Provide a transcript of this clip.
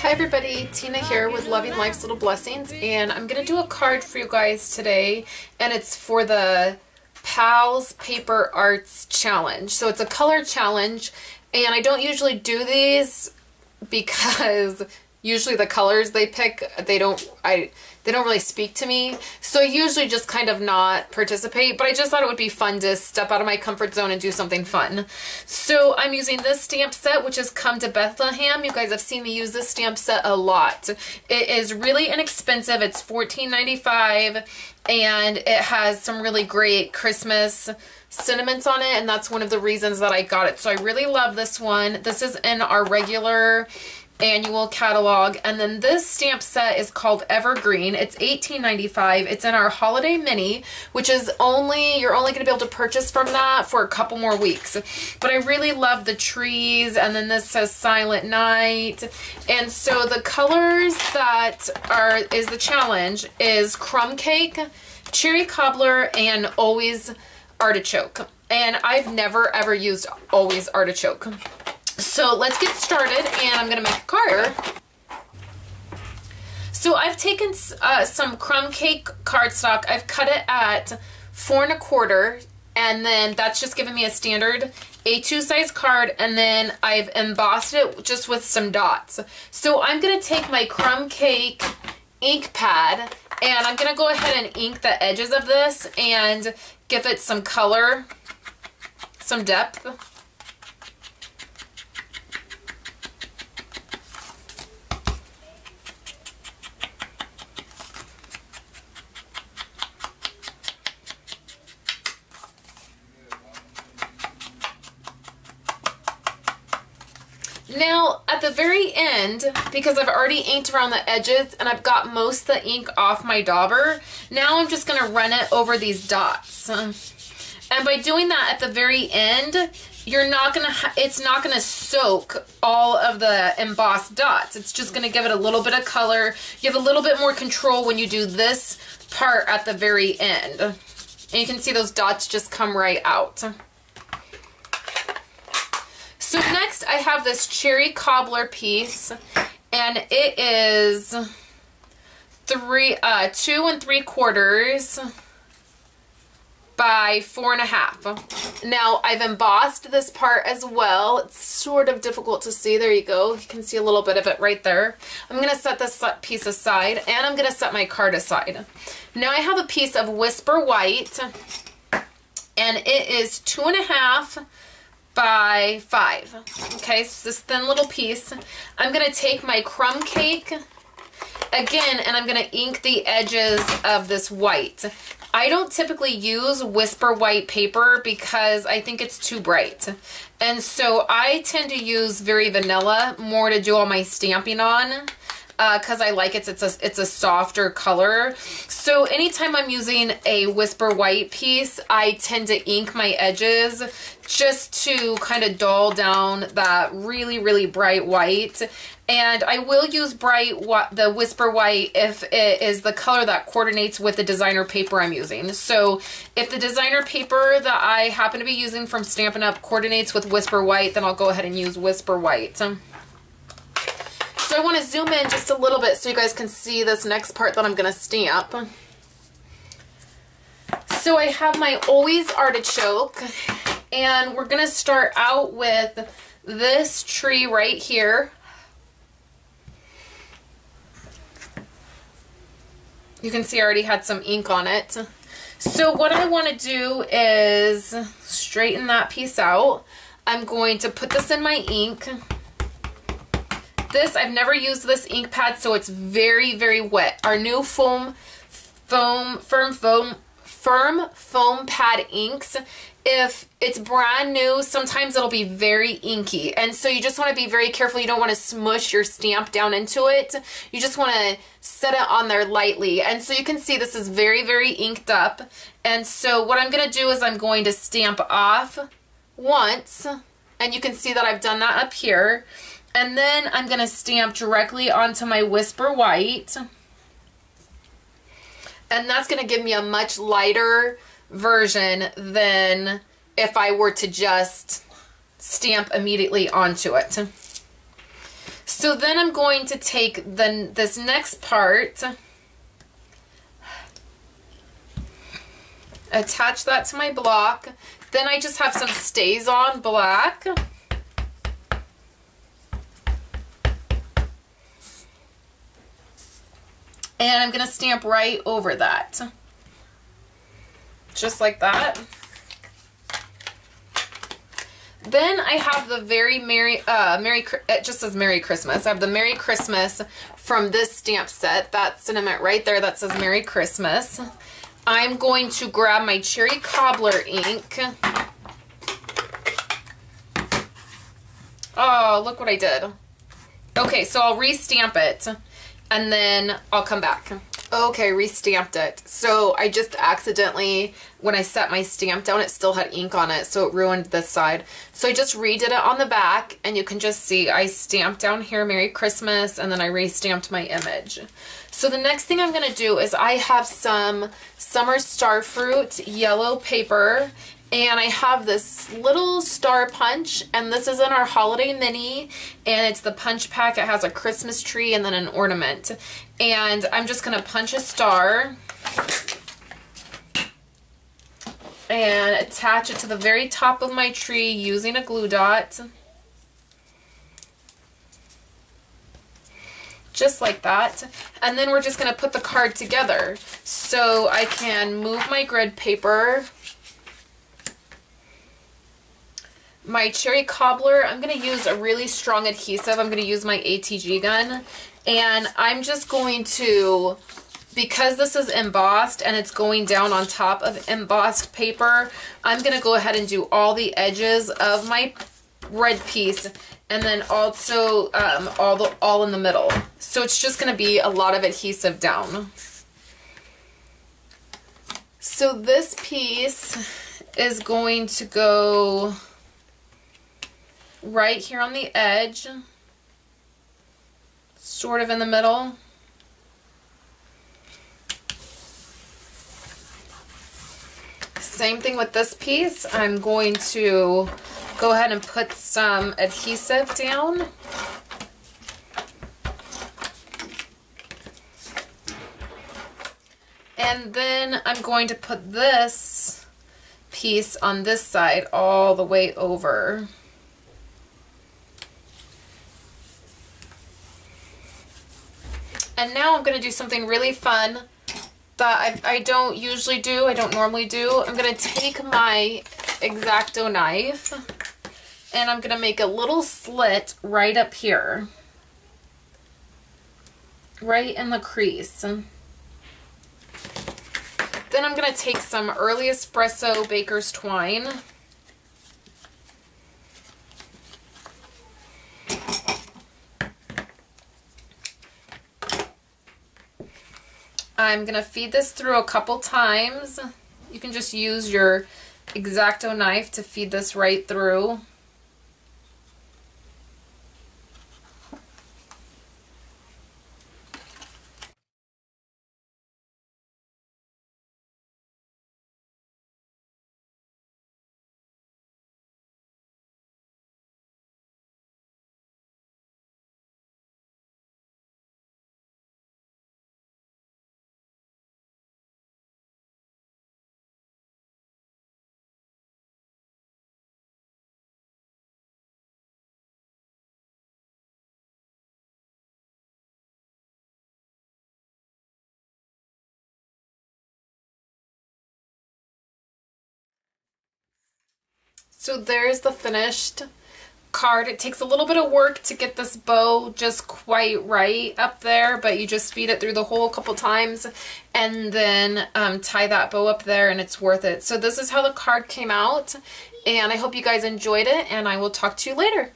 Hi everybody, Tina here with Loving Life's Little Blessings, and I'm going to do a card for you guys today, and it's for the Pals Paper Arts Challenge. So it's a color challenge, and I don't usually do these because usually the colors they pick, they don't really speak to me. So I usually just kind of not participate, but I just thought it would be fun to step out of my comfort zone and do something fun. So I'm using this stamp set, which has come to Bethlehem. You guys have seen me use this stamp set a lot. It is really inexpensive. It's $14.95, and it has some really great Christmas sentiments on it, and that's one of the reasons that I got it. So I really love this one. This is in our regular annual catalog, and then this stamp set is called Evergreen. It's $18.95. It's in our holiday mini, which is you're only going to be able to purchase from that for a couple more weeks. But I really love the trees, and then this says Silent Night. And so the colors that is the challenge is Crumb Cake, Cherry Cobbler, and Always Artichoke. And I've never ever used Always Artichoke. So let's get started, and I'm going to make a card. So I've taken some Crumb Cake cardstock. I've cut it at 4 1/4, and then that's just giving me a standard A2 size card, and then I've embossed it just with some dots. So I'm going to take my Crumb Cake ink pad, and I'm going to go ahead and ink the edges of this and give it some color, some depth. Now, at the very end, because I've already inked around the edges and I've got most of the ink off my dauber, now I'm just going to run it over these dots. And by doing that at the very end, it's not going to soak all of the embossed dots. It's just going to give it a little bit of color. You have a little bit more control when you do this part at the very end. And you can see those dots just come right out. So next I have this Cherry Cobbler piece, and it is 2 3/4 by 4 1/2. Now I've embossed this part as well. It's sort of difficult to see. There you go. You can see a little bit of it right there. I'm going to set this piece aside, and I'm going to set my card aside. Now I have a piece of Whisper White, and it is 2 1/2 by 5. Okay, so this thin little piece. I'm going to take my Crumb Cake again, and I'm going to ink the edges of this white. I don't typically use Whisper White paper because I think it's too bright. And so I tend to use Very Vanilla more to do all my stamping on, because I like it's a softer color. So anytime I'm using a Whisper White piece, I tend to ink my edges just to kind of dull down that really, really bright white. And I will use the Whisper White if it is the color that coordinates with the designer paper I'm using. So if the designer paper that I happen to be using from Stampin' Up! Coordinates with Whisper White, then I'll go ahead and use Whisper White. So I want to zoom in just a little bit so you guys can see this next part that I'm going to stamp. So I have my Always Artichoke, and we're going to start out with this tree right here. You can see I already had some ink on it. So what I want to do is straighten that piece out. I'm going to put this in my ink. I've never used this ink pad, so it's very, very wet. Our new firm foam pad inks, if it's brand new, sometimes it'll be very inky. And so you just want to be very careful. You don't want to smush your stamp down into it. You just want to set it on there lightly. And so you can see this is very, very inked up. And so what I'm going to do is I'm going to stamp off once. And you can see that I've done that up here. And then I'm going to stamp directly onto my Whisper White. And that's going to give me a much lighter version than if I were to just stamp immediately onto it. So then I'm going to take this next part, attach that to my block. Then I just have some Stays On black. And I'm going to stamp right over that. Just like that. Then I have the it just says Merry Christmas. I have the Merry Christmas from this stamp set. That sentiment right there that says Merry Christmas. I'm going to grab my Cherry Cobbler ink. Oh, look what I did. Okay, so I'll re-stamp it and then I'll come back. Okay, re-stamped it. So I just accidentally, when I set my stamp down, it still had ink on it, so it ruined this side. So I just redid it on the back, and you can just see I stamped down here Merry Christmas, and then I re-stamped my image. So the next thing I'm going to do is I have some Summer Starfruit yellow paper, and I have this little star punch, and this is in our holiday mini, and it's the punch pack. It has a Christmas tree and then an ornament. And I'm just going to punch a star and attach it to the very top of my tree using a glue dot. Just like that. And then we're just going to put the card together. So I can move my grid paper. My Cherry Cobbler, I'm going to use a really strong adhesive. I'm going to use my ATG gun. And I'm just going to, because this is embossed and it's going down on top of embossed paper, I'm going to go ahead and do all the edges of my red piece and then also all in the middle. So it's just going to be a lot of adhesive down. So this piece is going to go right here on the edge, sort of in the middle. Same thing with this piece. I'm going to go ahead and put some adhesive down. And then I'm going to put this piece on this side all the way over. And now I'm going to do something really fun that I don't usually do, I don't normally do. I'm going to take my X-Acto knife and I'm going to make a little slit right up here. Right in the crease. Then I'm going to take some Early Espresso Baker's Twine. I'm going to feed this through a couple times. You can just use your X-Acto knife to feed this right through. So there's the finished card. It takes a little bit of work to get this bow just quite right up there, but you just feed it through the hole a couple times and then tie that bow up there and it's worth it. So this is how the card came out, and I hope you guys enjoyed it, and I will talk to you later.